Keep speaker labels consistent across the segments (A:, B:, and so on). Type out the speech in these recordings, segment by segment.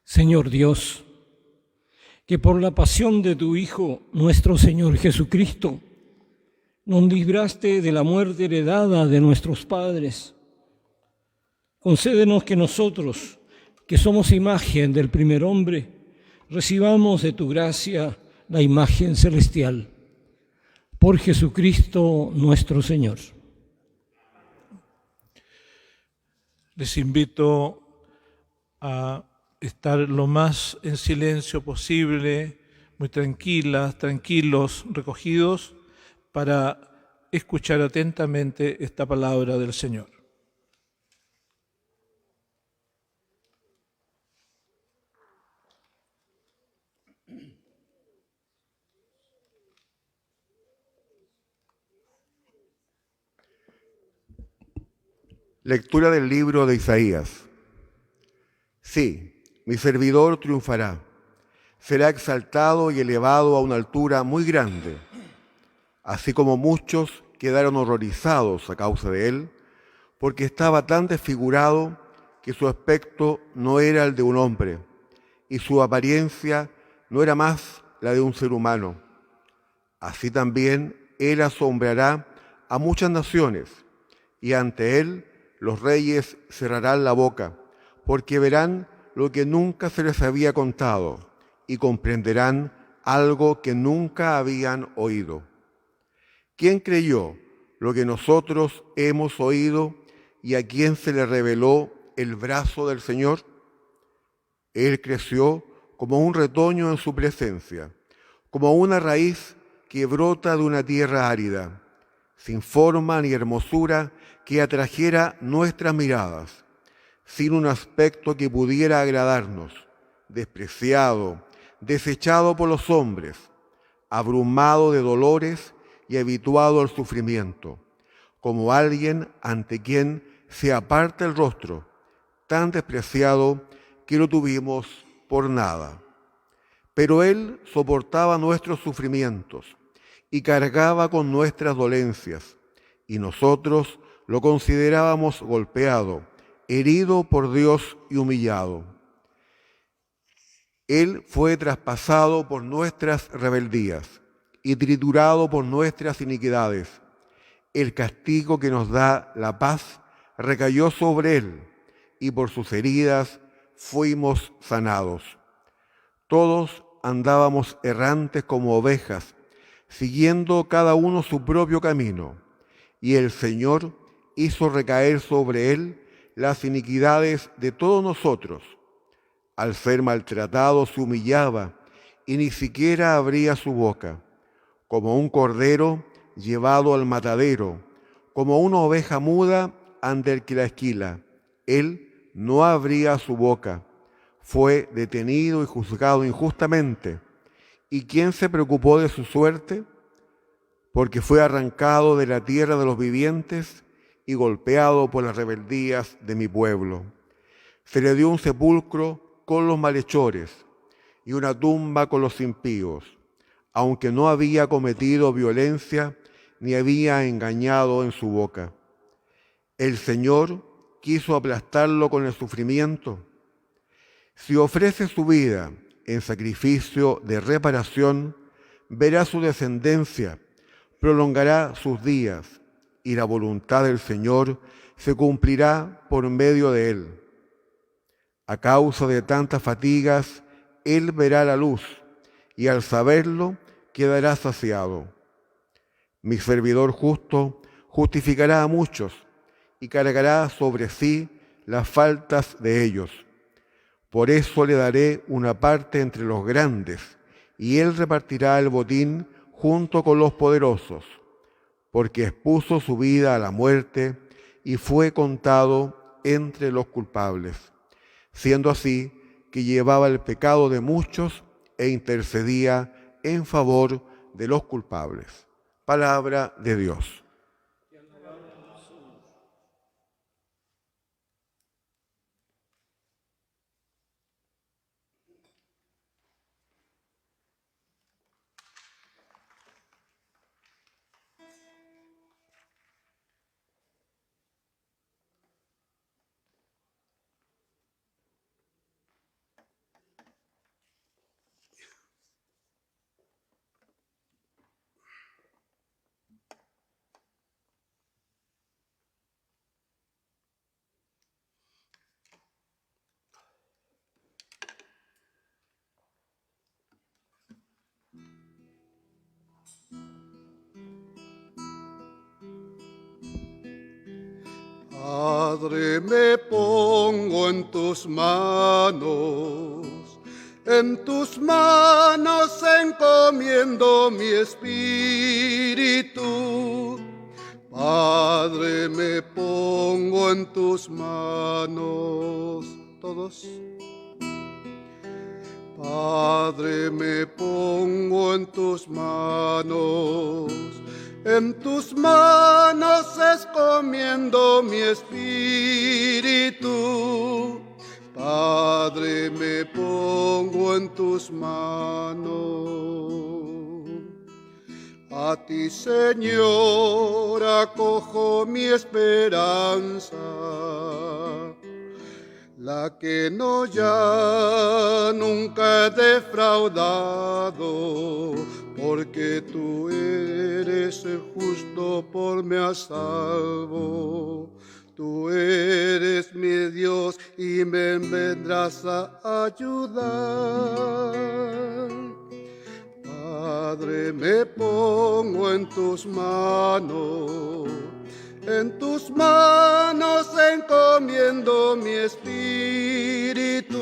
A: Señor Dios, que por la pasión de tu Hijo, nuestro Señor Jesucristo, nos libraste de la muerte heredada de nuestros padres. Concédenos que nosotros, que somos imagen del primer hombre, recibamos de tu gracia la imagen celestial. Por Jesucristo nuestro Señor.
B: Les invito a estar lo más en silencio posible, muy tranquilas, tranquilos, recogidos, para escuchar atentamente esta palabra del Señor.
C: Lectura del libro de Isaías. Sí, mi servidor triunfará, será exaltado y elevado a una altura muy grande. Así como muchos quedaron horrorizados a causa de él, porque estaba tan desfigurado que su aspecto no era el de un hombre, y su apariencia no era más la de un ser humano. Así también él asombrará a muchas naciones, y ante él los reyes cerrarán la boca, porque verán lo que nunca se les había contado, y comprenderán algo que nunca habían oído. ¿Quién creyó lo que nosotros hemos oído y a quién se le reveló el brazo del Señor? Él creció como un retoño en su presencia, como una raíz que brota de una tierra árida, sin forma ni hermosura que atrajera nuestras miradas, sin un aspecto que pudiera agradarnos, despreciado, desechado por los hombres, abrumado de dolores y habituado al sufrimiento, como alguien ante quien se aparta el rostro, tan despreciado que lo tuvimos por nada. Pero él soportaba nuestros sufrimientos y cargaba con nuestras dolencias, y nosotros lo considerábamos golpeado, herido por Dios y humillado. Él fue traspasado por nuestras rebeldías y triturado por nuestras iniquidades. El castigo que nos da la paz recayó sobre él, y por sus heridas fuimos sanados. Todos andábamos errantes como ovejas, siguiendo cada uno su propio camino, y el Señor hizo recaer sobre él las iniquidades de todos nosotros. Al ser maltratado se humillaba y ni siquiera abría su boca. Como un cordero llevado al matadero, como una oveja muda ante el que la esquila, él no abría su boca. Fue detenido y juzgado injustamente. ¿Y quién se preocupó de su suerte? Porque fue arrancado de la tierra de los vivientes y golpeado por las rebeldías de mi pueblo. Se le dio un sepulcro con los malhechores y una tumba con los impíos, aunque no había cometido violencia ni había engañado en su boca. El Señor quiso aplastarlo con el sufrimiento. Si ofrece su vida en sacrificio de reparación, verá su descendencia, prolongará sus días, y la voluntad del Señor se cumplirá por medio de él. A causa de tantas fatigas, él verá la luz, y al saberlo quedará saciado. Mi servidor justo justificará a muchos y cargará sobre sí las faltas de ellos. Por eso le daré una parte entre los grandes, y él repartirá el botín junto con los poderosos, porque expuso su vida a la muerte y fue contado entre los culpables, siendo así que llevaba el pecado de muchos e intercedía en favor de los culpables. Palabra de Dios.
D: Padre, me pongo en tus manos encomiendo mi espíritu. Padre, me pongo en tus manos, todos. Padre, me pongo en tus manos encomiendo mi espíritu. Padre, me pongo en tus manos. A ti, Señor, acojo mi esperanza, la que no ya nunca he defraudado, porque tú eres el justo por me a salvo. Tú eres mi Dios y me vendrás a ayudar. Padre, me pongo en tus manos encomiendo mi espíritu.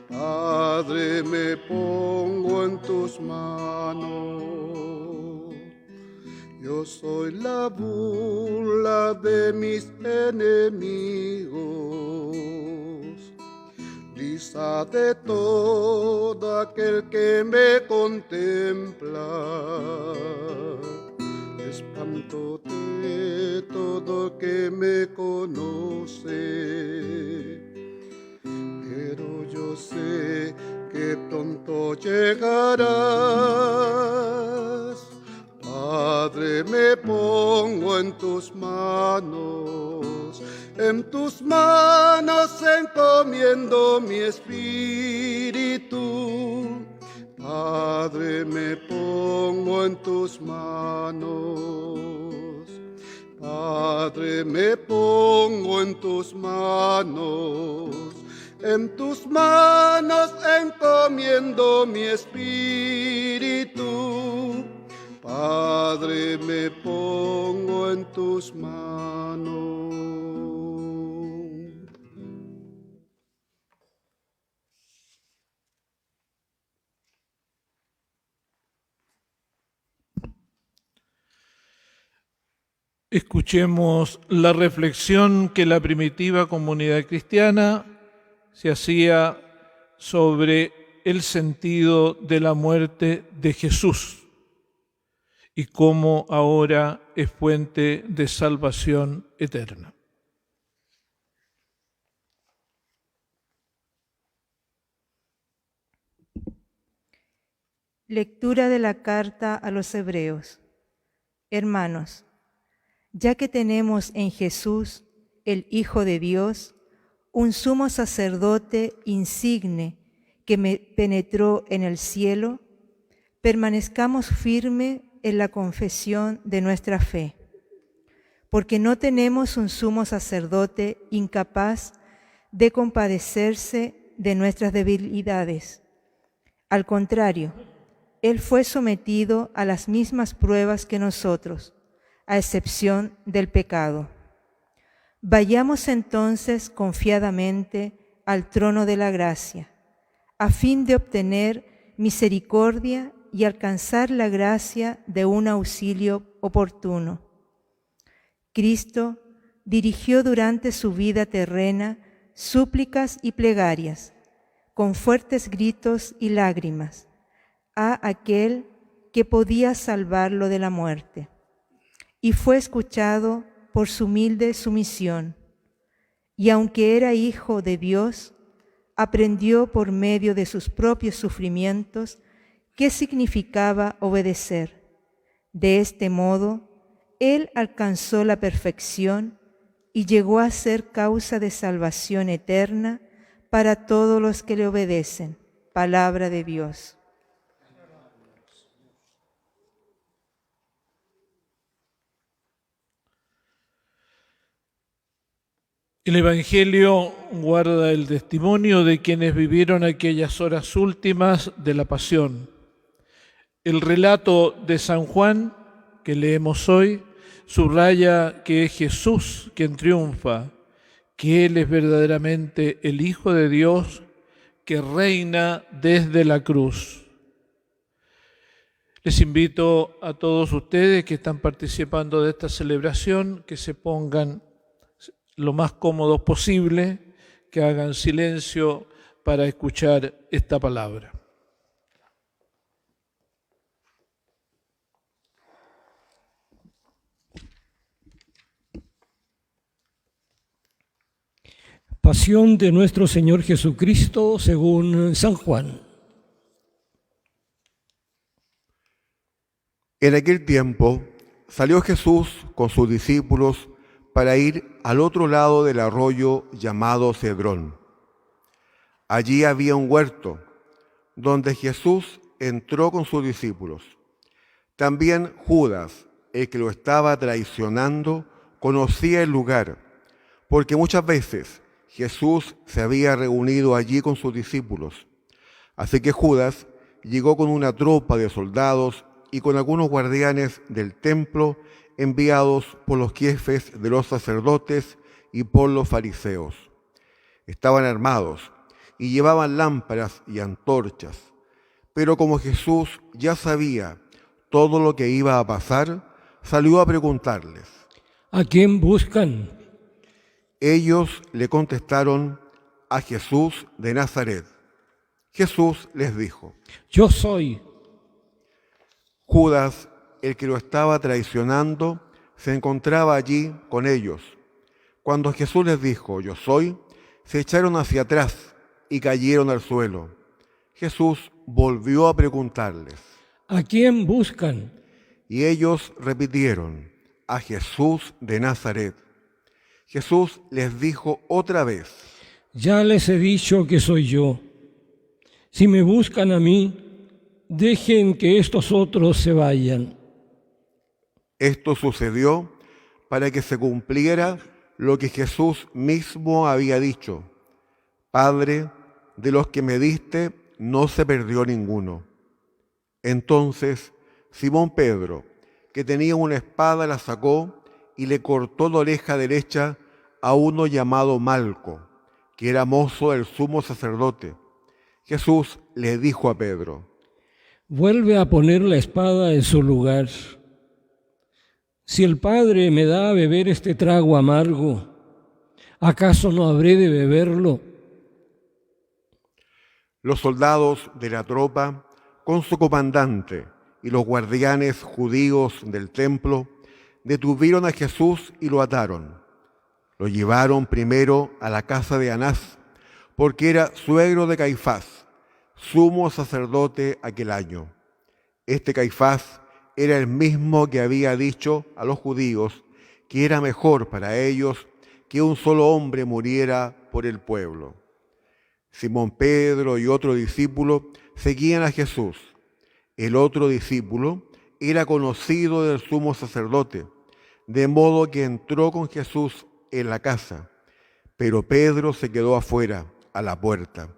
D: Padre, me pongo en tus manos. Yo soy la burla de mis enemigos, risa de todo aquel que me contempla, espanto de todo que me conoce. Pero yo sé que pronto llegarás. Padre, me pongo en tus manos encomiendo mi espíritu. Padre, me pongo en tus manos. Padre, me pongo en tus manos encomiendo mi espíritu. Padre, me pongo en tus manos.
B: Escuchemos la reflexión que la primitiva comunidad cristiana se hacía sobre el sentido de la muerte de Jesús y cómo ahora es fuente de salvación eterna.
E: Lectura de la carta a los Hebreos. Hermanos, ya que tenemos en Jesús, el Hijo de Dios, un sumo sacerdote insigne que penetró en el cielo, permanezcamos firmes en la confesión de nuestra fe. porque no tenemos un sumo sacerdote incapaz de compadecerse de nuestras debilidades. Al contrario, Él fue sometido a las mismas pruebas que nosotros, a excepción del pecado. Vayamos entonces confiadamente al trono de la gracia, a fin de obtener misericordia y alcanzar la gracia de un auxilio oportuno. Cristo dirigió durante su vida terrena súplicas y plegarias, con fuertes gritos y lágrimas, a aquel que podía salvarlo de la muerte, y fue escuchado por su humilde sumisión, y aunque era hijo de Dios, aprendió por medio de sus propios sufrimientos qué significaba obedecer. De este modo, Él alcanzó la perfección y llegó a ser causa de salvación eterna para todos los que le obedecen. Palabra de Dios.
B: El Evangelio guarda el testimonio de quienes vivieron aquellas horas últimas de la pasión. El relato de San Juan, que leemos hoy, subraya que es Jesús quien triunfa, que Él es verdaderamente el Hijo de Dios que reina desde la cruz. Les invito a todos ustedes que están participando de esta celebración que se pongan lo más cómodos posible, que hagan silencio para escuchar esta palabra.
A: Pasión de nuestro Señor Jesucristo según San Juan.
C: En aquel tiempo salió Jesús con sus discípulos para ir al otro lado del arroyo llamado Cedrón. Allí había un huerto donde Jesús entró con sus discípulos. También Judas, el que lo estaba traicionando, conocía el lugar, porque muchas veces Jesús se había reunido allí con sus discípulos. Así que Judas llegó con una tropa de soldados y con algunos guardianes del templo enviados por los jefes de los sacerdotes y por los fariseos. Estaban armados y llevaban lámparas y antorchas. Pero como Jesús ya sabía todo lo que iba a pasar, salió a preguntarles:
A: ¿A quién buscan?
C: Ellos le contestaron: a Jesús de Nazaret. Jesús les dijo:
A: Yo soy.
C: Judas, el que lo estaba traicionando, se encontraba allí con ellos. Cuando Jesús les dijo: yo soy, se echaron hacia atrás y cayeron al suelo. Jesús volvió a preguntarles:
A: ¿A quién buscan?
C: y ellos repitieron: a Jesús de Nazaret. Jesús les dijo otra vez:
A: Ya les he dicho que soy yo. Si me buscan a mí, dejen que estos otros se vayan.
C: Esto sucedió para que se cumpliera lo que Jesús mismo había dicho: Padre, de los que me diste, no se perdió ninguno. Entonces Simón Pedro, que tenía una espada, la sacó y le cortó la oreja derecha a uno llamado Malco, que era mozo del sumo sacerdote. Jesús le dijo a Pedro:
A: Vuelve a poner la espada en su lugar. Si el Padre me da a beber este trago amargo, ¿acaso no habré de beberlo?
C: Los soldados de la tropa, con su comandante y los guardianes judíos del templo, detuvieron a Jesús y lo ataron. Lo llevaron primero a la casa de Anás, porque era suegro de Caifás, sumo sacerdote aquel año. Este Caifás era el mismo que había dicho a los judíos que era mejor para ellos que un solo hombre muriera por el pueblo. Simón Pedro y otro discípulo seguían a Jesús. El otro discípulo era conocido del sumo sacerdote, de modo que entró con Jesús en la casa, pero Pedro se quedó afuera, a la puerta.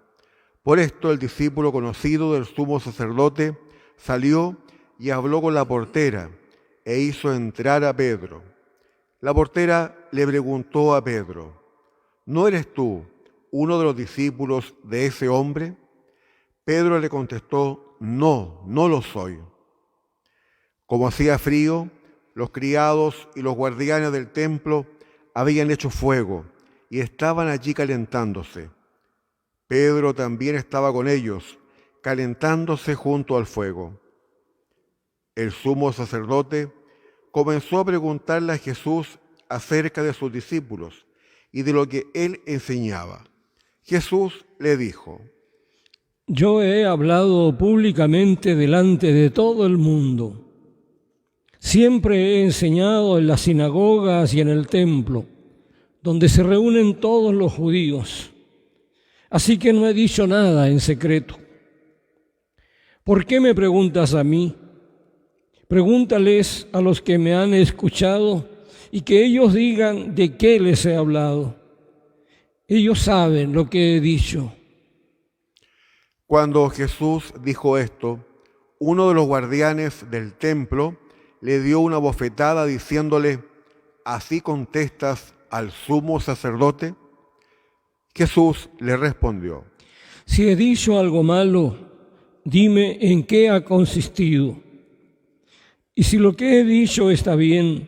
C: Por esto el discípulo conocido del sumo sacerdote salió y habló con la portera e hizo entrar a Pedro. La portera le preguntó a Pedro: ¿no eres tú uno de los discípulos de ese hombre? Pedro le contestó: no, no lo soy. Como hacía frío, los criados y los guardianes del templo habían hecho fuego y estaban allí calentándose. Pedro también estaba con ellos, calentándose junto al fuego. El sumo sacerdote comenzó a preguntarle a Jesús acerca de sus discípulos y de lo que él enseñaba. Jesús le dijo:
A: yo he hablado públicamente delante de todo el mundo. Siempre he enseñado en las sinagogas y en el templo, donde se reúnen todos los judíos. Así que no he dicho nada en secreto. ¿Por qué me preguntas a mí? Pregúntales a los que me han escuchado y que ellos digan de qué les he hablado. Ellos saben lo que he dicho.
C: Cuando Jesús dijo esto, uno de los guardianes del templo le dio una bofetada diciéndole: ¿así contestas al sumo sacerdote? Jesús le respondió:
A: si he dicho algo malo, dime en qué ha consistido. Y si lo que he dicho está bien,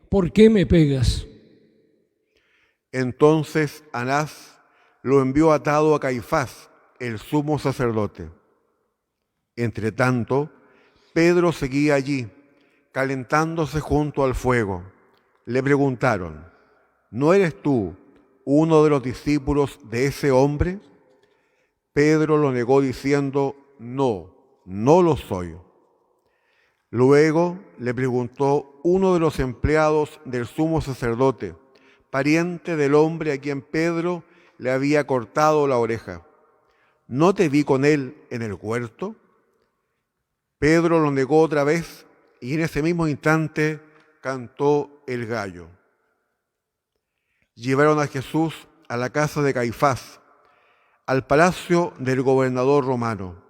A: ¿por qué me pegas?
C: Entonces Anás lo envió atado a Caifás, el sumo sacerdote. Entretanto, Pedro seguía allí, calentándose junto al fuego. Le preguntaron: ¿no eres tú uno de los discípulos de ese hombre? Pedro lo negó diciendo: no, no lo soy. Luego le preguntó uno de los empleados del sumo sacerdote, pariente del hombre a quien Pedro le había cortado la oreja: ¿no te vi con él en el huerto? Pedro lo negó otra vez y en ese mismo instante cantó el gallo. Llevaron a Jesús a la casa de Caifás, al palacio del gobernador romano.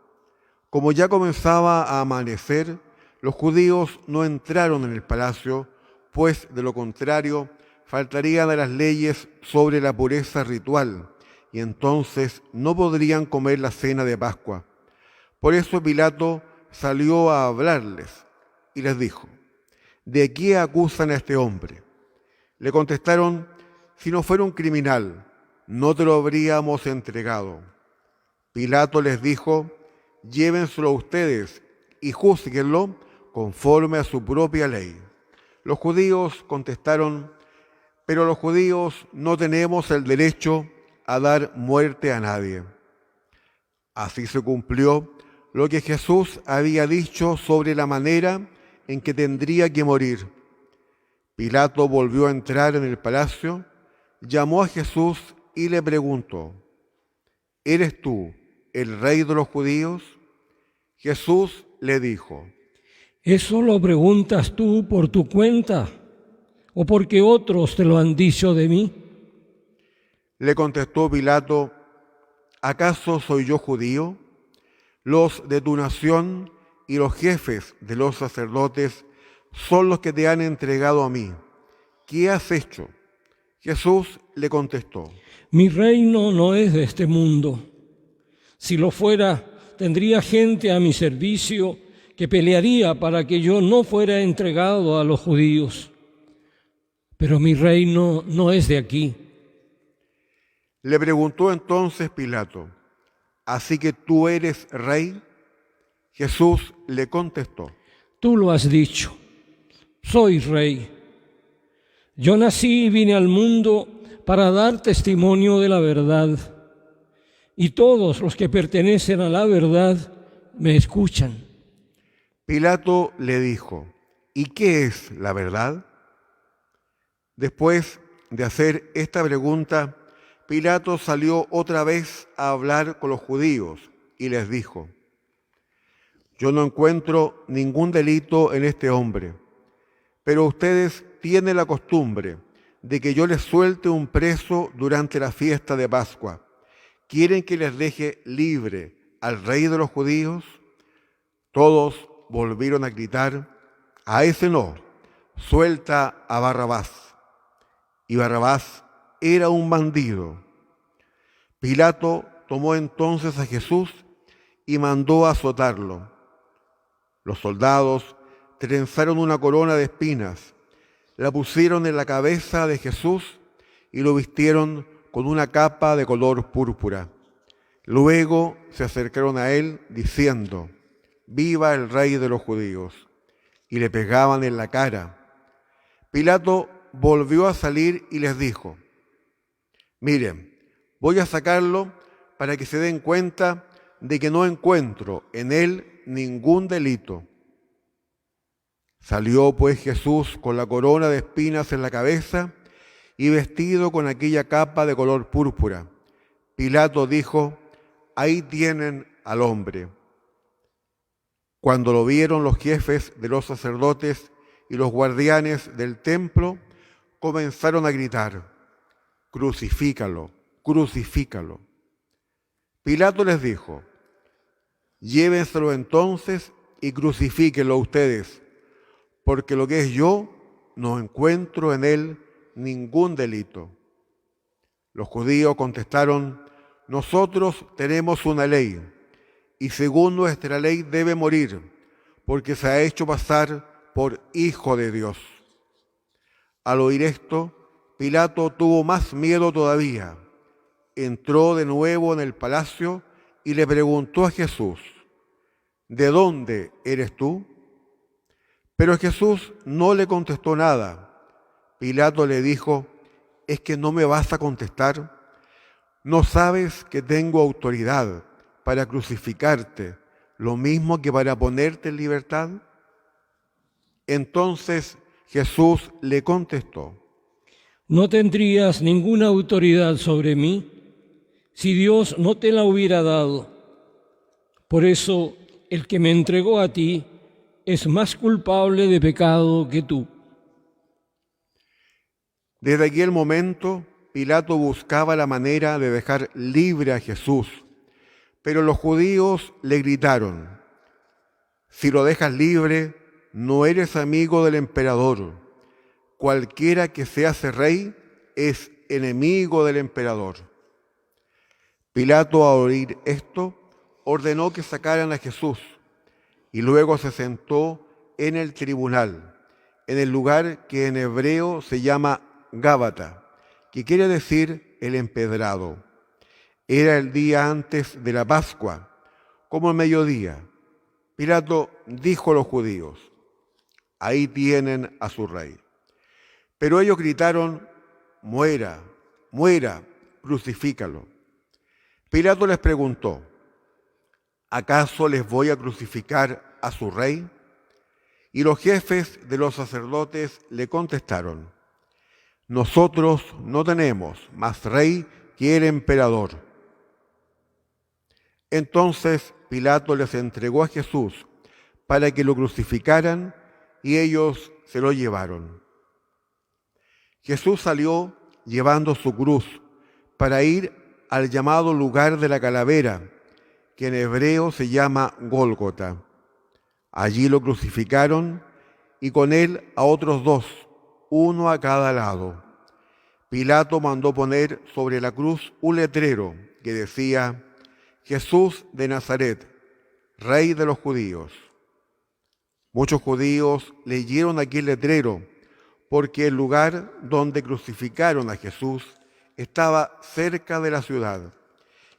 C: Como ya comenzaba a amanecer, los judíos no entraron en el palacio, pues de lo contrario faltarían a las leyes sobre la pureza ritual, y entonces no podrían comer la cena de Pascua. Por eso Pilato salió a hablarles y les dijo: ¿de qué acusan a este hombre? Le contestaron: si no fuera un criminal, no te lo habríamos entregado. Pilato les dijo: llévenselo ustedes y júzguenlo conforme a su propia ley. Los judíos contestaron: pero los judíos no tenemos el derecho a dar muerte a nadie. Así se cumplió lo que Jesús había dicho sobre la manera en que tendría que morir. Pilato volvió a entrar en el palacio, llamó a Jesús y le preguntó: ¿eres tú el rey de los judíos? Jesús le dijo:
A: ¿eso lo preguntas tú por tu cuenta o porque otros te lo han dicho de mí?
C: Le contestó Pilato: ¿acaso soy yo judío? Los de tu nación y los jefes de los sacerdotes son los que te han entregado a mí. ¿Qué has hecho? Jesús le contestó:
A: mi reino no es de este mundo. Si lo fuera, tendría gente a mi servicio que pelearía para que yo no fuera entregado a los judíos. Pero mi reino no es de aquí.
C: Le preguntó entonces Pilato: ¿así que tú eres rey? Jesús le contestó:
A: tú lo has dicho, soy rey. Yo nací y vine al mundo para dar testimonio de la verdad, y todos los que pertenecen a la verdad me escuchan.
C: Pilato le dijo: ¿y qué es la verdad? Después de hacer esta pregunta, Pilato salió otra vez a hablar con los judíos y les dijo: yo no encuentro ningún delito en este hombre, pero ustedes tiene la costumbre de que yo les suelte un preso durante la fiesta de Pascua. ¿Quieren que les deje libre al rey de los judíos? Todos volvieron a gritar: a ese no, suelta a Barrabás. Y Barrabás era un bandido. Pilato tomó entonces a Jesús y mandó azotarlo. Los soldados trenzaron una corona de espinas, la pusieron en la cabeza de Jesús y lo vistieron con una capa de color púrpura. Luego se acercaron a él diciendo: ¡viva el rey de los judíos! Y le pegaban en la cara. Pilato volvió a salir y les dijo: miren, voy a sacarlo para que se den cuenta de que no encuentro en él ningún delito. Salió pues Jesús con la corona de espinas en la cabeza y vestido con aquella capa de color púrpura. Pilato dijo: ahí tienen al hombre. Cuando lo vieron los jefes de los sacerdotes y los guardianes del templo, comenzaron a gritar: crucifícalo, crucifícalo. Pilato les dijo: llévenselo entonces y crucifíquenlo ustedes, porque lo que es yo, no encuentro en él ningún delito. Los judíos contestaron: nosotros tenemos una ley, y según nuestra ley debe morir, porque se ha hecho pasar por hijo de Dios. Al oír esto, Pilato tuvo más miedo todavía. Entró de nuevo en el palacio y le preguntó a Jesús: ¿de dónde eres tú? Pero Jesús no le contestó nada. Pilato le dijo: ¿es que no me vas a contestar? ¿No sabes que tengo autoridad para crucificarte, lo mismo que para ponerte en libertad? Entonces Jesús le contestó:
A: no tendrías ninguna autoridad sobre mí si Dios no te la hubiera dado. Por eso el que me entregó a ti es más culpable de pecado que tú.
C: Desde aquel momento, Pilato buscaba la manera de dejar libre a Jesús, pero los judíos le gritaron: si lo dejas libre, no eres amigo del emperador. Cualquiera que se hace rey es enemigo del emperador. Pilato, al oír esto, ordenó que sacaran a Jesús y luego se sentó en el tribunal, en el lugar que en hebreo se llama Gábata, que quiere decir el empedrado. Era el día antes de la Pascua, como el mediodía. Pilato dijo a los judíos: ahí tienen a su rey. Pero ellos gritaron: muera, muera, crucifícalo. Pilato les preguntó: ¿acaso les voy a crucificar a su rey? Y los jefes de los sacerdotes le contestaron: nosotros no tenemos más rey que el emperador. Entonces Pilato les entregó a Jesús para que lo crucificaran y ellos se lo llevaron. Jesús salió llevando su cruz para ir al llamado lugar de la calavera, que en hebreo se llama Gólgota. Allí lo crucificaron y con él a otros dos, uno a cada lado. Pilato mandó poner sobre la cruz un letrero que decía: Jesús de Nazaret, Rey de los judíos. Muchos judíos leyeron aquel letrero porque el lugar donde crucificaron a Jesús estaba cerca de la ciudad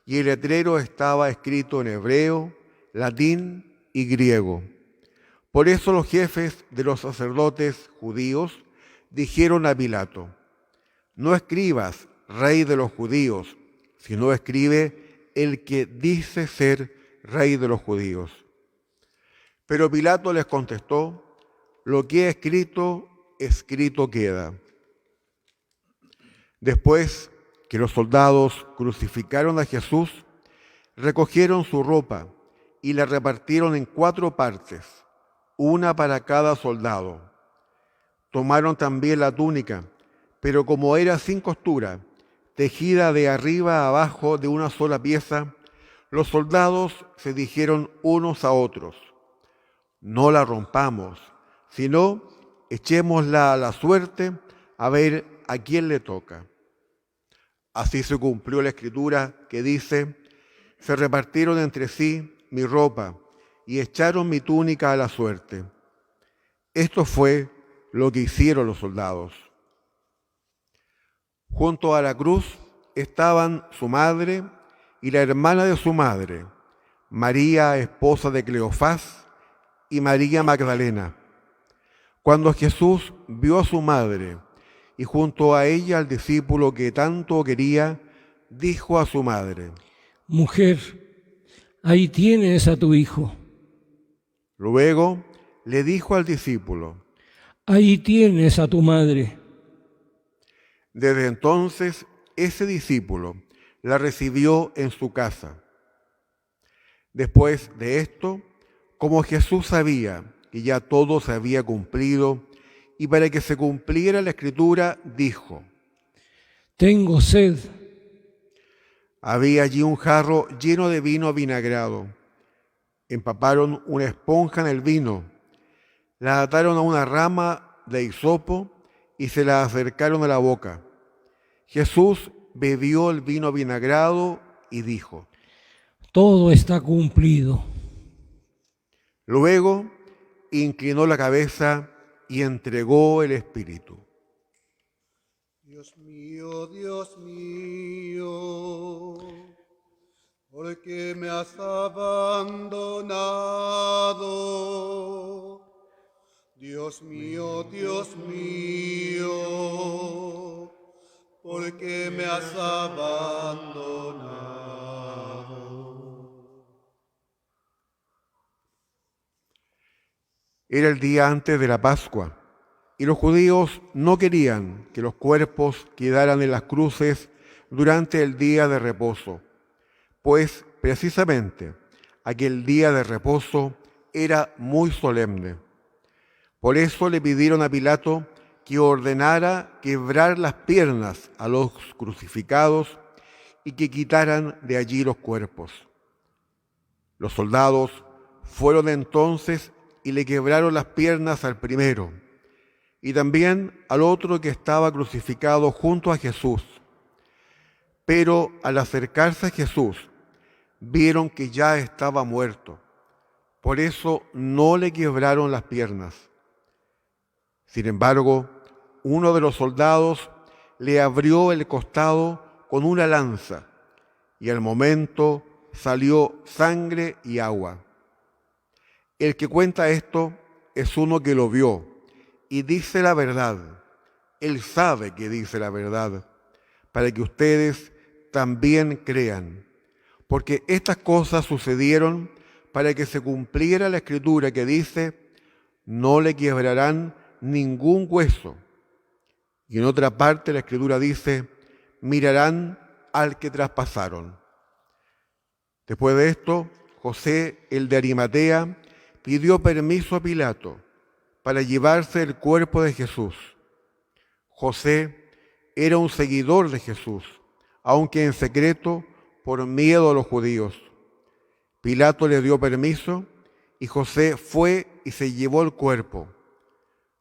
C: y el letrero estaba escrito en hebreo, latín y griego. Por eso los jefes de los sacerdotes judíos dijeron a Pilato: no escribas Rey de los judíos, sino escribe el que dice ser Rey de los judíos. Pero Pilato les contestó: lo que he escrito, escrito queda. Después que los soldados crucificaron a Jesús, recogieron su ropa y la repartieron en 4 partes, una para cada soldado. Tomaron también la túnica, pero como era sin costura, tejida de arriba a abajo de una sola pieza, los soldados se dijeron unos a otros: no la rompamos, sino echémosla a la suerte a ver a quién le toca. Así se cumplió la escritura que dice: se repartieron entre sí mi ropa y echaron mi túnica a la suerte. Esto fue lo que hicieron los soldados. Junto a la cruz estaban su madre y la hermana de su madre, María, esposa de Cleofás, y María Magdalena. Cuando Jesús vio a su madre y junto a ella al discípulo que tanto quería, dijo a su madre:
A: Mujer, ahí tienes a tu hijo.
C: Luego le dijo al discípulo:
A: Ahí tienes a tu madre.
C: Desde entonces ese discípulo la recibió en su casa. Después de esto, como Jesús sabía que ya todo se había cumplido, y para que se cumpliera la escritura, dijo:
A: Tengo sed.
C: Había allí un jarro lleno de vino avinagrado. Empaparon una esponja en el vino, la ataron a una rama de hisopo y se la acercaron a la boca. Jesús bebió el vino avinagrado y dijo:
A: Todo está cumplido.
C: Luego inclinó la cabeza y entregó el espíritu.
D: Dios mío, ¿por qué me has abandonado? Dios mío, ¿por qué me has abandonado?
C: Era el día antes de la Pascua, y los judíos no querían que los cuerpos quedaran en las cruces durante el día de reposo, pues precisamente aquel día de reposo era muy solemne. Por eso le pidieron a Pilato que ordenara quebrar las piernas a los crucificados y que quitaran de allí los cuerpos. Los soldados fueron entonces y le quebraron las piernas al primero y también al otro que estaba crucificado junto a Jesús. Pero al acercarse a Jesús, vieron que ya estaba muerto. Por eso no le quebraron las piernas. Sin embargo, uno de los soldados le abrió el costado con una lanza y al momento salió sangre y agua. El que cuenta esto es uno que lo vio y dice la verdad. Él sabe que dice la verdad, para que ustedes también crean. Porque estas cosas sucedieron para que se cumpliera la escritura que dice: no le quebrarán ningún hueso. Y en otra parte la escritura dice: mirarán al que traspasaron. Después de esto, José, el de Arimatea, pidió permiso a Pilato para llevarse el cuerpo de Jesús. José era un seguidor de Jesús, aunque en secreto por miedo a los judíos. Pilato le dio permiso y José fue y se llevó el cuerpo.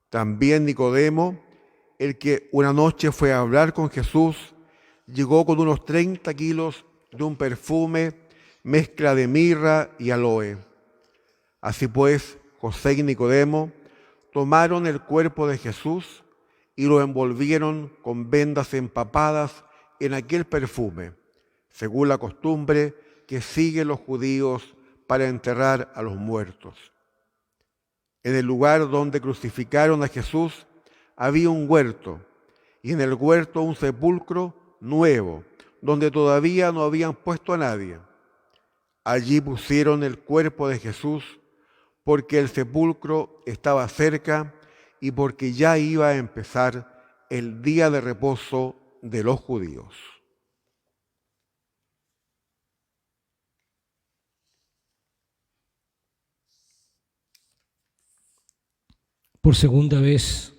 C: También Nicodemo, el que una noche fue a hablar con Jesús, llegó con unos 30 kilos de un perfume, mezcla de mirra y aloe. Así pues, José y Nicodemo tomaron el cuerpo de Jesús y lo envolvieron con vendas empapadas en aquel perfume, según la costumbre que siguen los judíos para enterrar a los muertos. En el lugar donde crucificaron a Jesús había un huerto, y en el huerto un sepulcro nuevo, donde todavía no habían puesto a nadie. Allí pusieron el cuerpo de Jesús, porque el sepulcro estaba cerca y porque ya iba a empezar el día de reposo de los judíos.
A: Por segunda vez,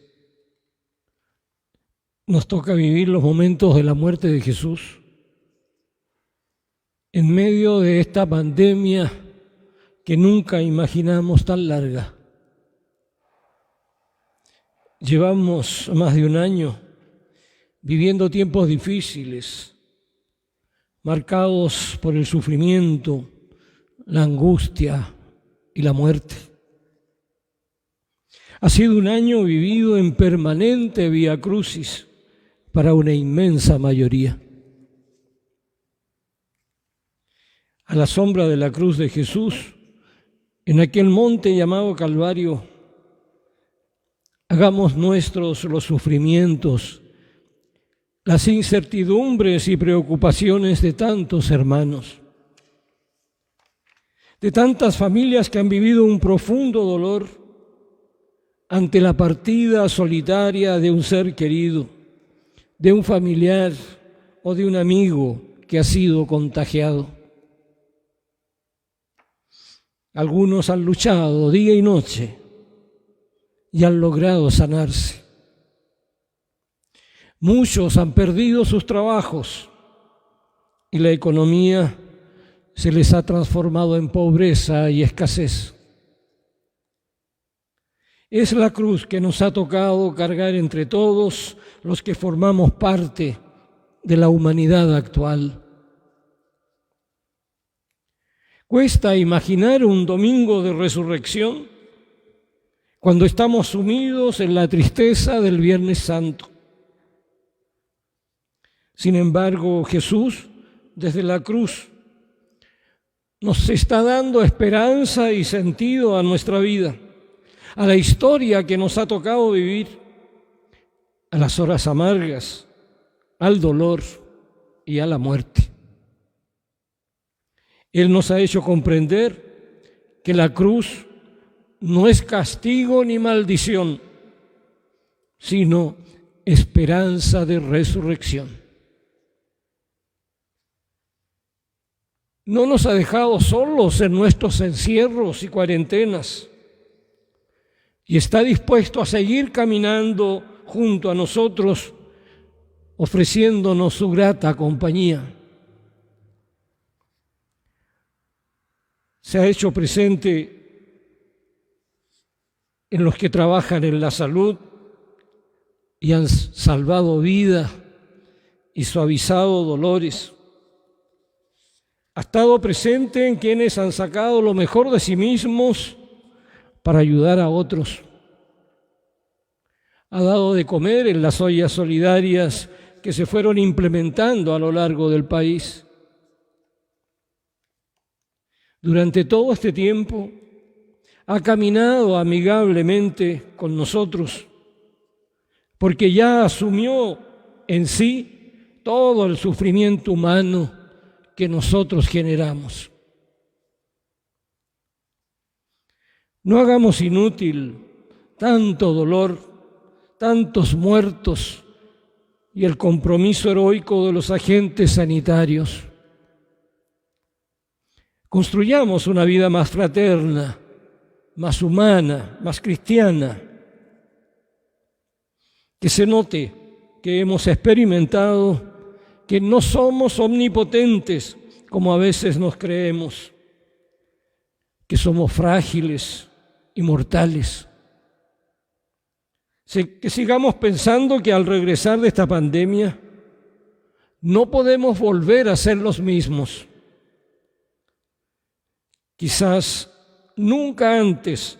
A: nos toca vivir los momentos de la muerte de Jesús en medio de esta pandemia que nunca imaginamos tan larga. Llevamos más de un año viviendo tiempos difíciles, marcados por el sufrimiento, la angustia y la muerte. Ha sido un año vivido en permanente vía crucis para una inmensa mayoría. A la sombra de la cruz de Jesús, en aquel monte llamado Calvario, hagamos nuestros los sufrimientos, las incertidumbres y preocupaciones de tantos hermanos, de tantas familias que han vivido un profundo dolor ante la partida solitaria de un ser querido, de un familiar o de un amigo que ha sido contagiado. Algunos han luchado día y noche y han logrado sanarse. Muchos han perdido sus trabajos y la economía se les ha transformado en pobreza y escasez. Es la cruz que nos ha tocado cargar entre todos los que formamos parte de la humanidad actual. Cuesta imaginar un domingo de resurrección cuando estamos sumidos en la tristeza del Viernes Santo. Sin embargo, Jesús, desde la cruz, nos está dando esperanza y sentido a nuestra vida, a la historia que nos ha tocado vivir, a las horas amargas, al dolor y a la muerte. Él nos ha hecho comprender que la cruz no es castigo ni maldición, sino esperanza de resurrección. No nos ha dejado solos en nuestros encierros y cuarentenas y está dispuesto a seguir caminando junto a nosotros, ofreciéndonos su grata compañía. Se ha hecho presente en los que trabajan en la salud y han salvado vida y suavizado dolores. Ha estado presente en quienes han sacado lo mejor de sí mismos para ayudar a otros. Ha dado de comer en las ollas solidarias que se fueron implementando a lo largo del país. Durante todo este tiempo ha caminado amigablemente con nosotros, porque ya asumió en sí todo el sufrimiento humano que nosotros generamos. No hagamos inútil tanto dolor, tantos muertos y el compromiso heroico de los agentes sanitarios. Construyamos una vida más fraterna, más humana, más cristiana. Que se note que hemos experimentado que no somos omnipotentes como a veces nos creemos, que somos frágiles y mortales. Que sigamos pensando que al regresar de esta pandemia no podemos volver a ser los mismos. Quizás nunca antes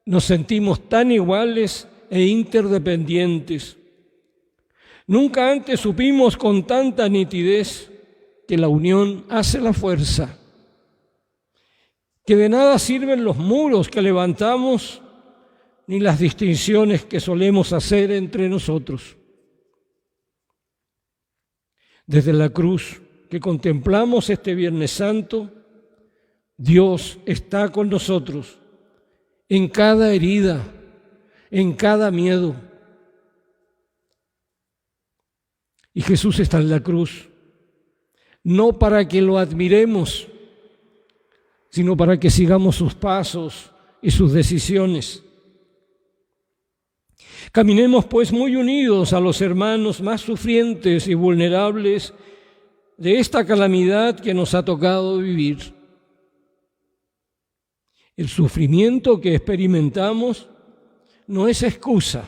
A: nos sentimos tan iguales e interdependientes. Nunca antes supimos con tanta nitidez que la unión hace la fuerza, que de nada sirven los muros que levantamos ni las distinciones que solemos hacer entre nosotros. Desde la cruz que contemplamos este Viernes Santo, Dios está con nosotros en cada herida, en cada miedo. Y Jesús está en la cruz, no para que lo admiremos, sino para que sigamos sus pasos y sus decisiones. Caminemos pues muy unidos a los hermanos más sufrientes y vulnerables de esta calamidad que nos ha tocado vivir. El sufrimiento que experimentamos no es excusa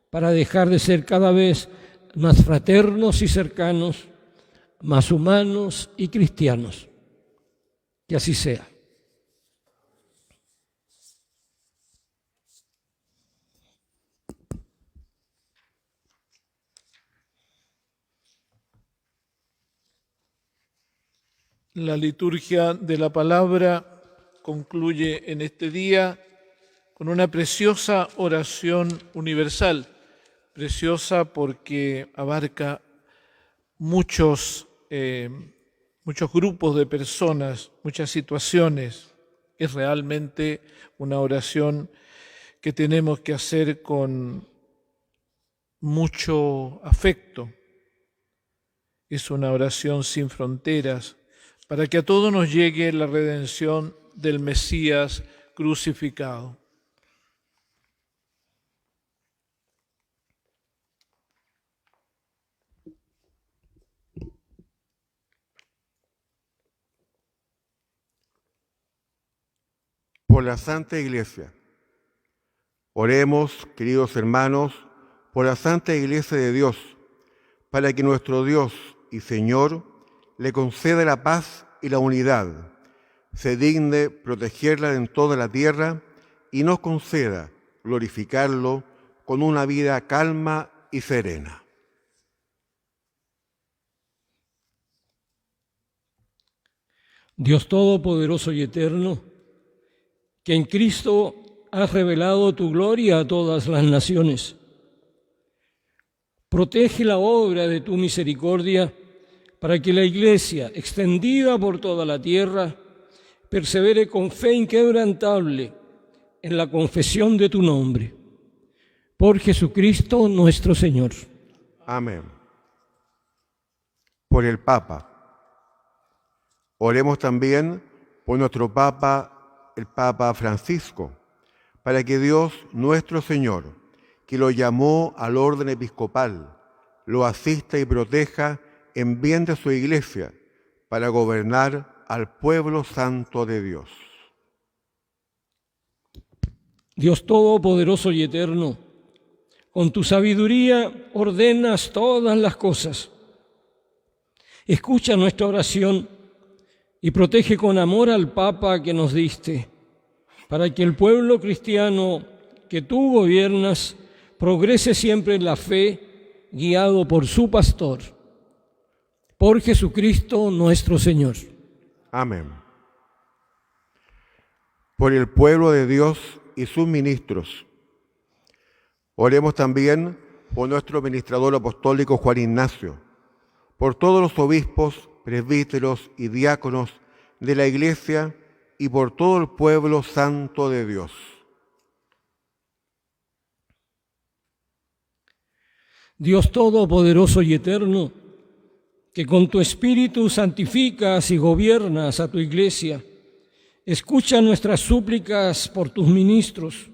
A: para dejar de ser cada vez más fraternos y cercanos, más humanos y cristianos. Que así sea.
B: La liturgia de la palabra concluye en este día con una preciosa oración universal, preciosa porque abarca muchos grupos de personas, muchas situaciones. Es realmente una oración que tenemos que hacer con mucho afecto. Es una oración sin fronteras, para que a todos nos llegue la redención del Mesías crucificado.
C: Por la Santa Iglesia. Oremos, queridos hermanos, por la Santa Iglesia de Dios, para que nuestro Dios y Señor le conceda la paz y la unidad, se digne protegerla en toda la tierra y nos conceda glorificarlo con una vida calma y serena.
A: Dios Todopoderoso y Eterno, que en Cristo has revelado tu gloria a todas las naciones, protege la obra de tu misericordia para que la Iglesia, extendida por toda la tierra, persevere con fe inquebrantable en la confesión de tu nombre. Por Jesucristo nuestro Señor.
C: Amén. Por el Papa. Oremos también por nuestro Papa, el Papa Francisco, para que Dios nuestro Señor, que lo llamó al orden episcopal, lo asista y proteja en bien de su Iglesia, para gobernar al pueblo santo de Dios.
A: Dios Todopoderoso y Eterno, con tu sabiduría ordenas todas las cosas. Escucha nuestra oración y protege con amor al Papa que nos diste, para que el pueblo cristiano que tú gobiernas progrese siempre en la fe, guiado por su pastor. Por Jesucristo nuestro Señor.
C: Amén. Por el pueblo de Dios y sus ministros. Oremos también por nuestro ministrador apostólico Juan Ignacio, por todos los obispos, presbíteros y diáconos de la Iglesia y por todo el pueblo santo de Dios.
A: Dios Todopoderoso y Eterno, que con tu Espíritu santificas y gobiernas a tu Iglesia, escucha nuestras súplicas por tus ministros,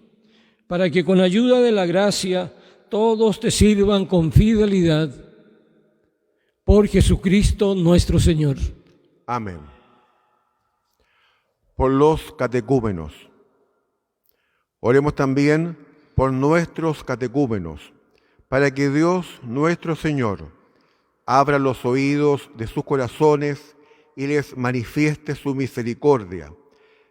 A: para que con ayuda de la gracia todos te sirvan con fidelidad. Por Jesucristo nuestro Señor.
C: Amén. Por los catecúmenos. Oremos también por nuestros catecúmenos, para que Dios nuestro Señor abra los oídos de sus corazones y les manifieste su misericordia,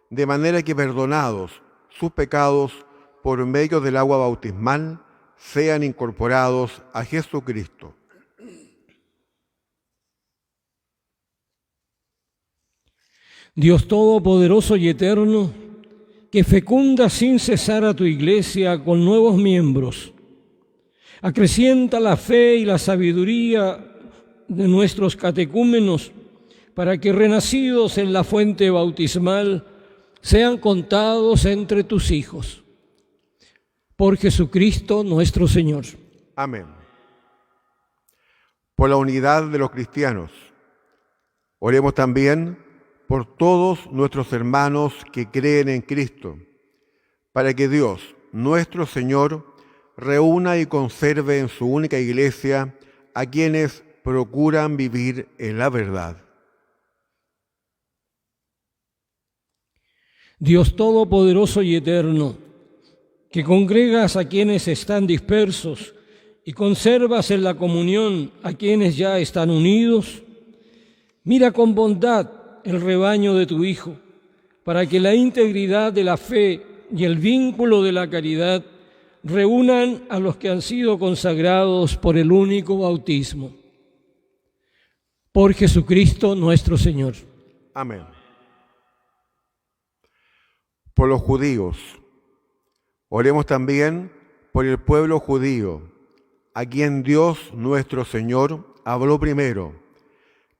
C: de manera que perdonados sus pecados por medio del agua bautismal, sean incorporados a Jesucristo.
A: Dios Todopoderoso y Eterno, que fecunda sin cesar a tu Iglesia con nuevos miembros, acrecienta la fe y la sabiduría de nuestros catecúmenos, para que renacidos en la fuente bautismal sean contados entre tus hijos. Por Jesucristo nuestro Señor.
C: Amén. Por la unidad de los cristianos, oremos también por todos nuestros hermanos que creen en Cristo, para que Dios, nuestro Señor, reúna y conserve en su única iglesia a quienes procuran vivir en la verdad.
A: Dios Todopoderoso y Eterno, que congregas a quienes están dispersos y conservas en la comunión a quienes ya están unidos, mira con bondad el rebaño de tu Hijo, para que la integridad de la fe y el vínculo de la caridad reúnan a los que han sido consagrados por el único bautismo. Por Jesucristo nuestro Señor.
C: Amén. Por los judíos, oremos también por el pueblo judío, a quien Dios nuestro Señor habló primero,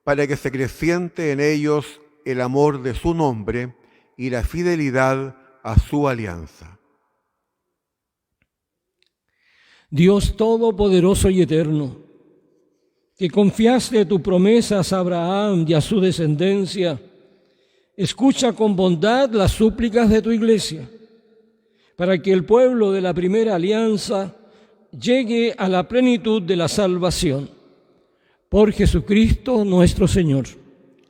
C: para que se acreciente en ellos el amor de su nombre y la fidelidad a su alianza.
A: Dios Todopoderoso y Eterno, que confiaste tus promesas a Abraham y a su descendencia, escucha con bondad las súplicas de tu iglesia, para que el pueblo de la primera alianza llegue a la plenitud de la salvación. Por Jesucristo nuestro Señor.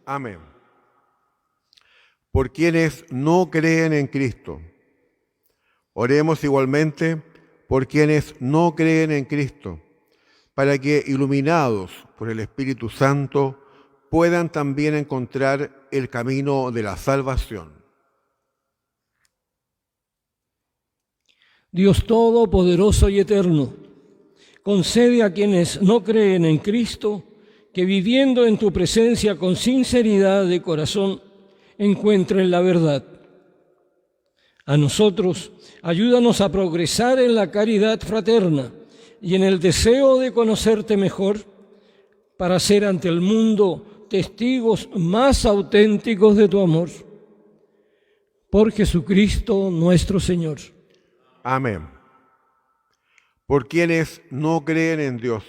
C: Amén. Por quienes no creen en Cristo, oremos igualmente por quienes no creen en Cristo, para que, iluminados por el Espíritu Santo, puedan también encontrar el camino de la salvación.
A: Dios Todopoderoso y Eterno, concede a quienes no creen en Cristo que, viviendo en tu presencia con sinceridad de corazón, encuentren la verdad. A nosotros, ayúdanos a progresar en la caridad fraterna y en el deseo de conocerte mejor, para ser ante el mundo testigos más auténticos de tu amor. Por Jesucristo nuestro Señor.
C: Amén. Por quienes no creen en Dios,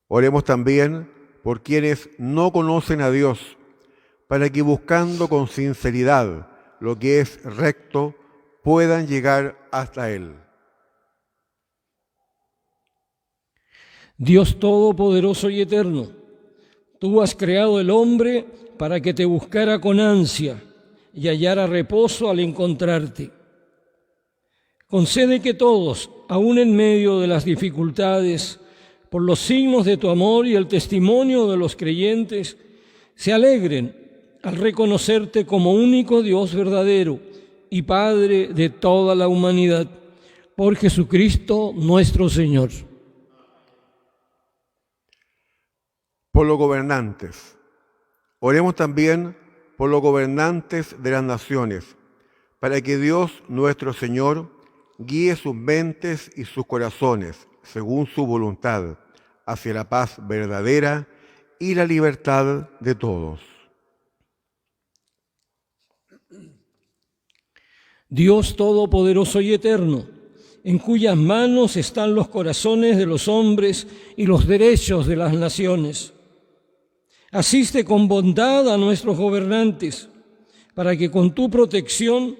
C: oremos también por quienes no conocen a Dios, para que, buscando con sinceridad lo que es recto, puedan llegar hasta Él.
A: Dios Todopoderoso y Eterno, tú has creado el hombre para que te buscara con ansia y hallara reposo al encontrarte. Concede que todos, aun en medio de las dificultades, por los signos de tu amor y el testimonio de los creyentes, se alegren al reconocerte como único Dios verdadero y Padre de toda la humanidad, por Jesucristo nuestro Señor.
C: Por los gobernantes, oremos también por los gobernantes de las naciones, para que Dios nuestro Señor guíe sus mentes y sus corazones, según su voluntad, hacia la paz verdadera y la libertad de todos.
A: Dios Todopoderoso y Eterno, en cuyas manos están los corazones de los hombres y los derechos de las naciones, asiste con bondad a nuestros gobernantes, para que con tu protección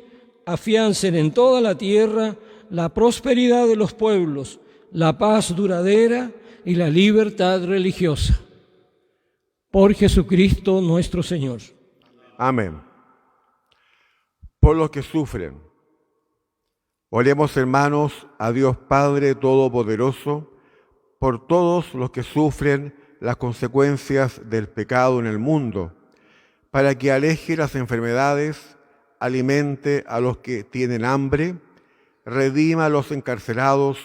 A: afiancen en toda la tierra la prosperidad de los pueblos, la paz duradera y la libertad religiosa. Por Jesucristo nuestro Señor.
C: Amén. Por los que sufren, oremos, hermanos, a Dios Padre Todopoderoso, por todos los que sufren las consecuencias del pecado en el mundo, para que aleje las enfermedades, alimente a los que tienen hambre, redima a los encarcelados,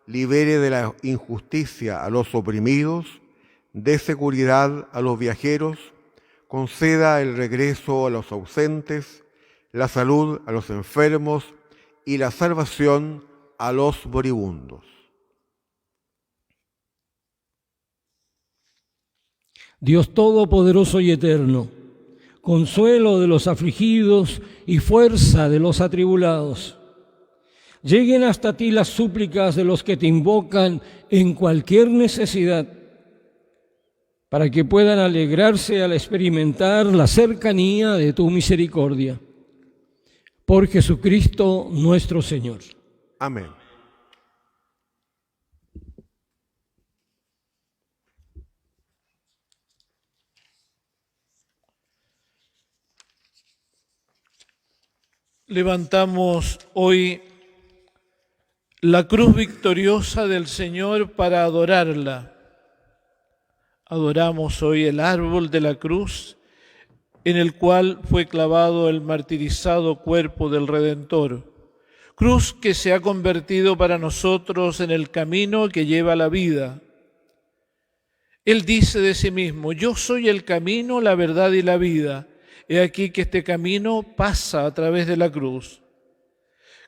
C: libere de la injusticia a los oprimidos, dé seguridad a los viajeros, conceda el regreso a los ausentes, la salud a los enfermos y la salvación a los moribundos.
A: Dios Todopoderoso y Eterno, consuelo de los afligidos y fuerza de los atribulados, lleguen hasta ti las súplicas de los que te invocan en cualquier necesidad, para que puedan alegrarse al experimentar la cercanía de tu misericordia. Por Jesucristo nuestro Señor.
C: Amén.
B: Levantamos hoy la cruz victoriosa del Señor para adorarla. Adoramos hoy el árbol de la cruz en el cual fue clavado el martirizado cuerpo del Redentor. Cruz que se ha convertido para nosotros en el camino que lleva a la vida. Él dice de sí mismo: yo soy el camino, la verdad y la vida. He aquí que este camino pasa a través de la cruz.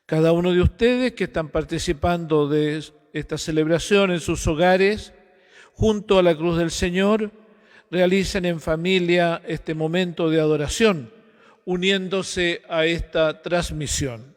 B: Cada uno de ustedes que están participando de esta celebración en sus hogares, junto a la cruz del Señor, realicen en familia este momento de adoración, uniéndose a esta transmisión.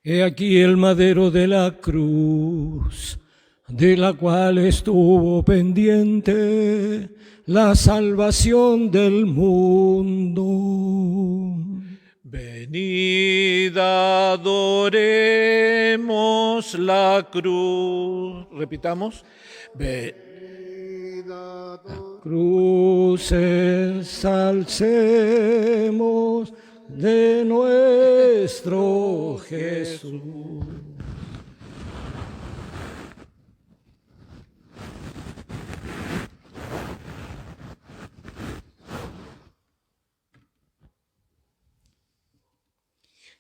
A: He aquí el madero de la cruz, de la cual estuvo pendiente la salvación del mundo.
B: Venid, adoremos la cruz. Repitamos.
A: Cruces alcemos de nuestro Jesús.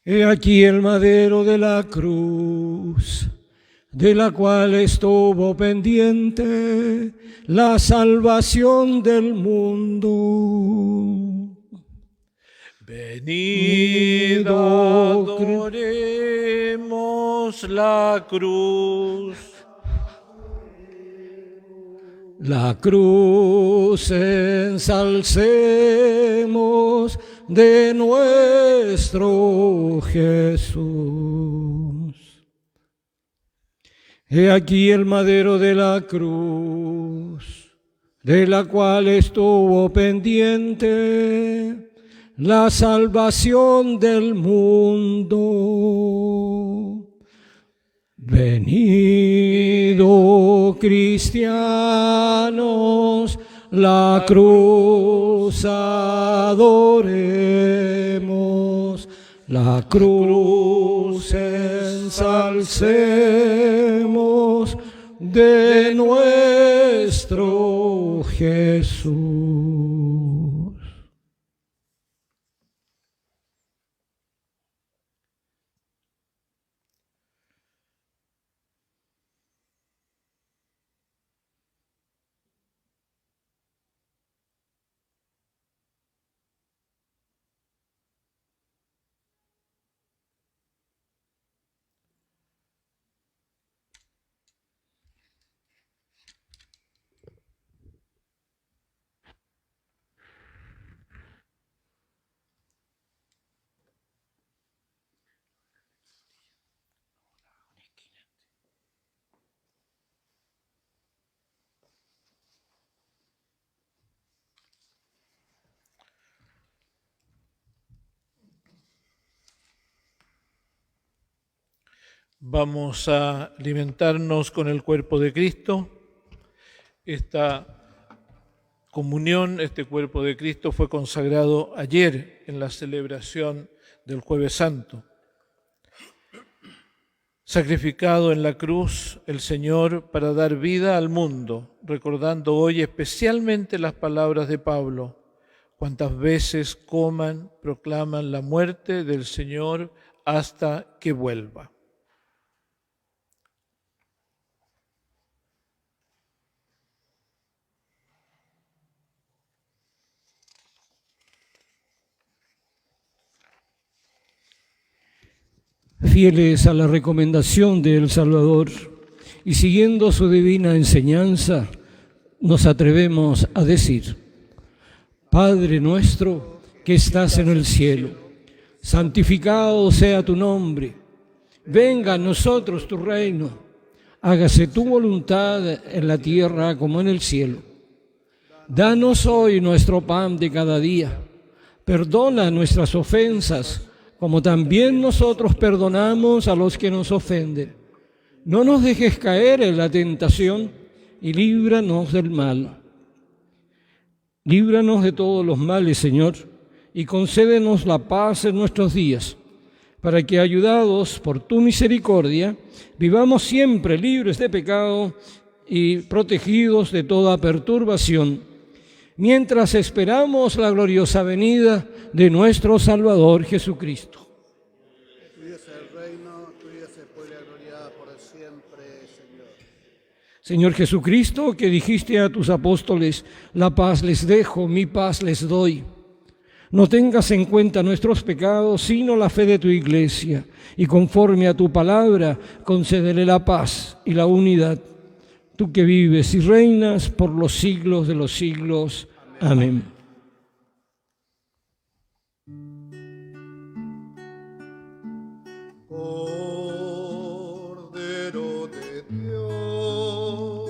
A: He aquí el madero de la cruz, de la cual estuvo pendiente la salvación del mundo.
B: Venid, adoremos la cruz.
A: La cruz ensalcemos de nuestro Jesús. He aquí el madero de la cruz, de la cual estuvo pendiente la salvación del mundo. Venid, oh cristianos, la cruz adoremos, la cruz ensalcemos de nuestro Jesús.
B: Vamos a alimentarnos con el cuerpo de Cristo. Esta comunión, este cuerpo de Cristo fue consagrado ayer en la celebración del Jueves Santo. Sacrificado en la cruz el Señor para dar vida al mundo, recordando hoy especialmente las palabras de Pablo: cuantas veces coman, proclaman la muerte del Señor hasta que vuelva.
A: Fieles a la recomendación del Salvador y siguiendo su divina enseñanza, nos atrevemos a decir: Padre nuestro que estás en el cielo. Santificado sea tu nombre. Venga a nosotros tu reino. Hágase tu voluntad en la tierra como en el cielo. Danos hoy nuestro pan de cada día. Perdona nuestras ofensas, como también nosotros perdonamos a los que nos ofenden. No nos dejes caer en la tentación y líbranos del mal. Líbranos de todos los males, Señor, y concédenos la paz en nuestros días, para que, ayudados por tu misericordia, vivamos siempre libres de pecado y protegidos de toda perturbación, mientras esperamos la gloriosa venida de nuestro Salvador Jesucristo.
D: Tuyo es el reino, tuyo es el poder y la gloria por siempre, Señor.
A: Señor Jesucristo, que dijiste a tus apóstoles, la paz les dejo, mi paz les doy. No tengas en cuenta nuestros pecados, sino la fe de tu Iglesia, y conforme a tu palabra, concédele la paz y la unidad. Tú que vives y reinas por los siglos de los siglos. Amén.
D: Cordero de Dios,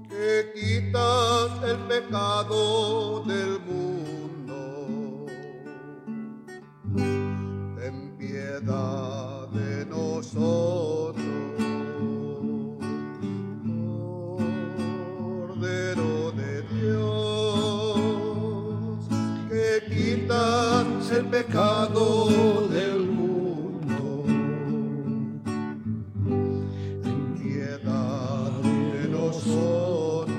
D: que quitas el pecado del mundo, ten piedad de nosotros. Cordero de Dios, que quitas el pecado del mundo, ten piedad de nosotros.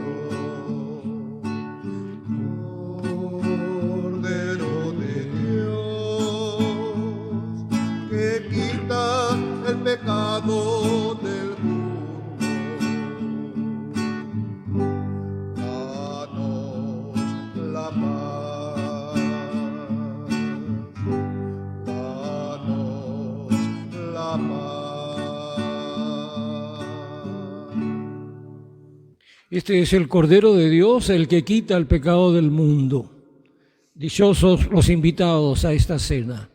D: Cordero de Dios, que quitas el pecado del mundo, danos la paz, danos la paz.
A: Este es el Cordero de Dios, el que quita el pecado del mundo. Dichosos los invitados a esta cena.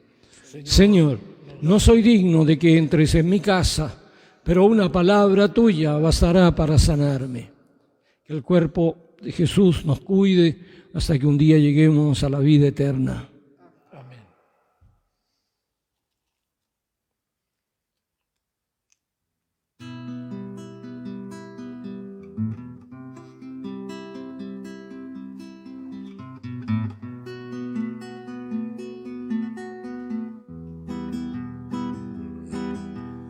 A: Señor, no soy digno de que entres en mi casa, pero una palabra tuya bastará para sanarme. Que el cuerpo de Jesús nos cuide hasta que un día lleguemos a la vida eterna.
B: Amén.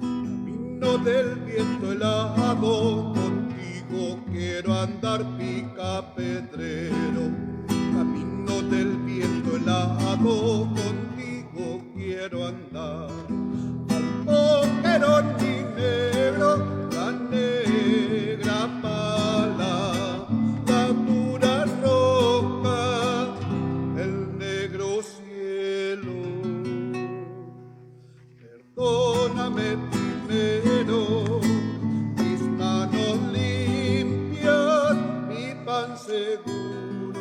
D: Camino del viento helado, contigo quiero andar picapedrero. Camino del viento helado, contigo quiero andar. Al boquerón mi negro, la negra pala, la dura roca, el negro cielo. Perdóname primero, mis manos limpias, mi pan seguro.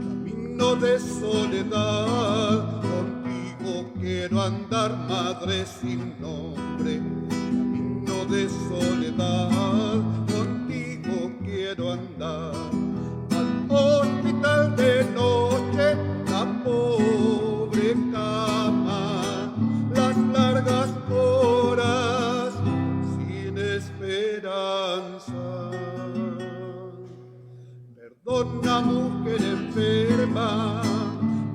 D: Camino de soledad, contigo quiero andar, madre sin nombre. Camino de soledad, contigo quiero andar. Al hospital de noche, la pobre cama, las largas horas sin esperanza. Perdona, mujer enferma,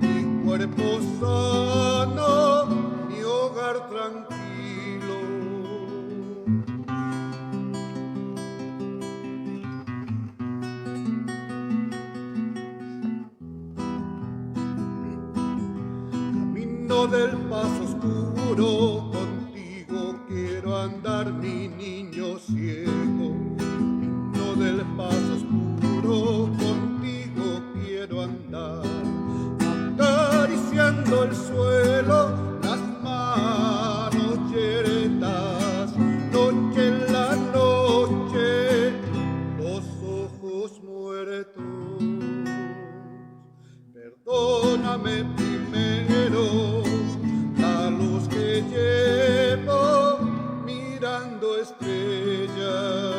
D: mi cuerpo sano, mi hogar tranquilo. Camino del paso oscuro, contigo quiero andar, mi niño ciego. Camino del paso oscuro, contigo quiero andar, acariciando el suelo, las manos buscando estrellas.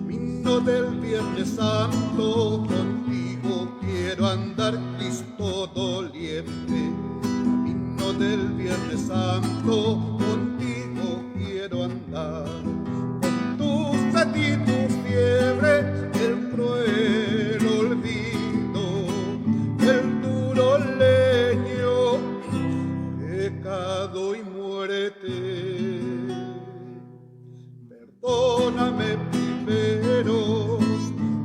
D: Camino del Viernes Santo, contigo quiero andar, Cristo doliente. Camino del Viernes Santo, contigo quiero andar. Con tu sed y tu fiebre, el cruel olvido, el duro leño, pecado y muerte. Perdóname primeros,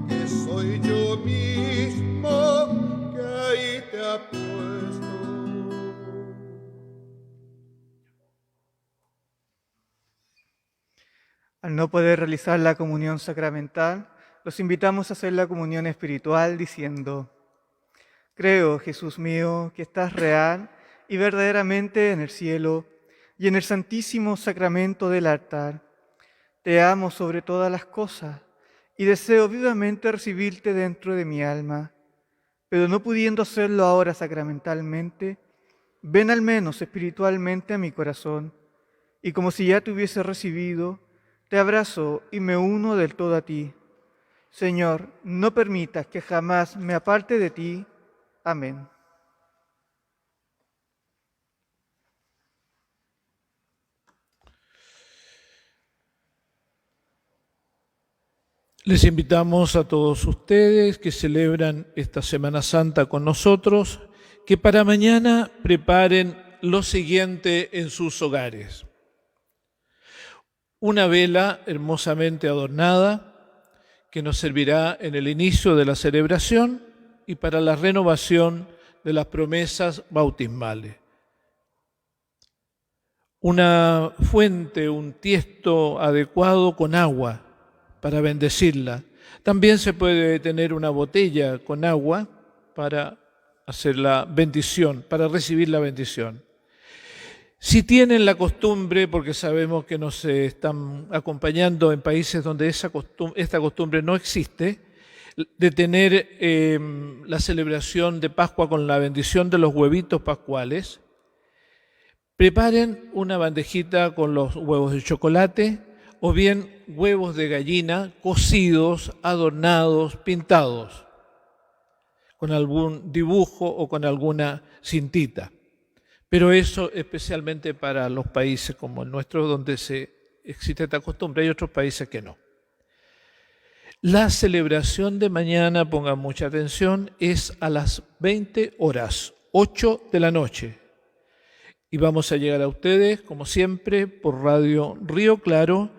D: que soy yo mismo que ahí te ha puesto.
F: Al no poder realizar la comunión sacramental, los invitamos a hacer la comunión espiritual diciendo: creo, Jesús mío, que estás real y verdaderamente en el cielo y en el santísimo sacramento del altar. Te amo sobre todas las cosas y deseo vivamente recibirte dentro de mi alma, pero no pudiendo hacerlo ahora sacramentalmente, ven al menos espiritualmente a mi corazón, y como si ya te hubiese recibido, te abrazo y me uno del todo a ti. Señor, no permitas que jamás me aparte de ti. Amén.
B: Les invitamos a todos ustedes que celebran esta Semana Santa con nosotros, que para mañana preparen lo siguiente en sus hogares: una vela hermosamente adornada que nos servirá en el inicio de la celebración y para la renovación de las promesas bautismales. Una fuente, un tiesto adecuado con agua para bendecirla. También se puede tener una botella con agua para hacer la bendición, para recibir la bendición. Si tienen la costumbre, porque sabemos que nos están acompañando en países donde esta costumbre no existe, de tener la celebración de Pascua con la bendición de los huevitos pascuales, preparen una bandejita con los huevos de chocolate o bien huevos de gallina cocidos, adornados, pintados, con algún dibujo o con alguna cintita. Pero eso especialmente para los países como el nuestro, donde existe esta costumbre. Hay otros países que no. La celebración de mañana, pongan mucha atención, es a las 20 horas, 8 de la noche. Y vamos a llegar a ustedes, como siempre, por Radio Río Claro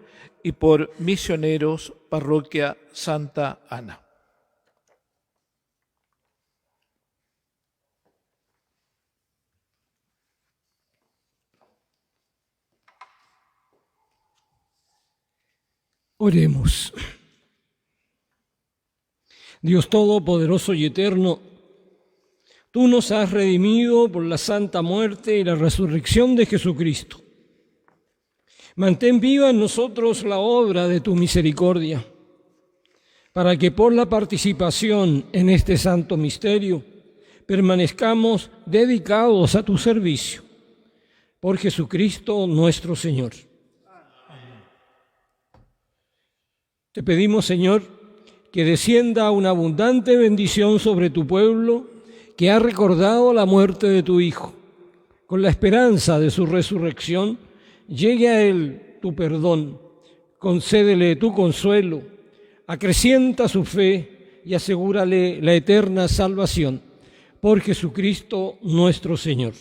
B: y por Misioneros, Parroquia Santa Ana.
A: Oremos. Dios Todopoderoso y Eterno, tú nos has redimido por la santa muerte y la resurrección de Jesucristo. Mantén viva en nosotros la obra de tu misericordia, para que por la participación en este santo misterio permanezcamos dedicados a tu servicio. Por Jesucristo nuestro Señor. Te pedimos, Señor, que descienda una abundante bendición sobre tu pueblo que ha recordado la muerte de tu Hijo. Con la esperanza de su resurrección, llegue a él tu perdón, concédele tu consuelo, acrecienta su fe y asegúrale la eterna salvación. Por Jesucristo nuestro Señor.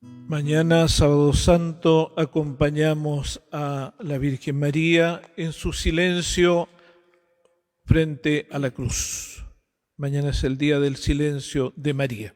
B: Mañana, Sábado Santo, acompañamos a la Virgen María en su silencio frente a la cruz. Mañana es el día del silencio de María.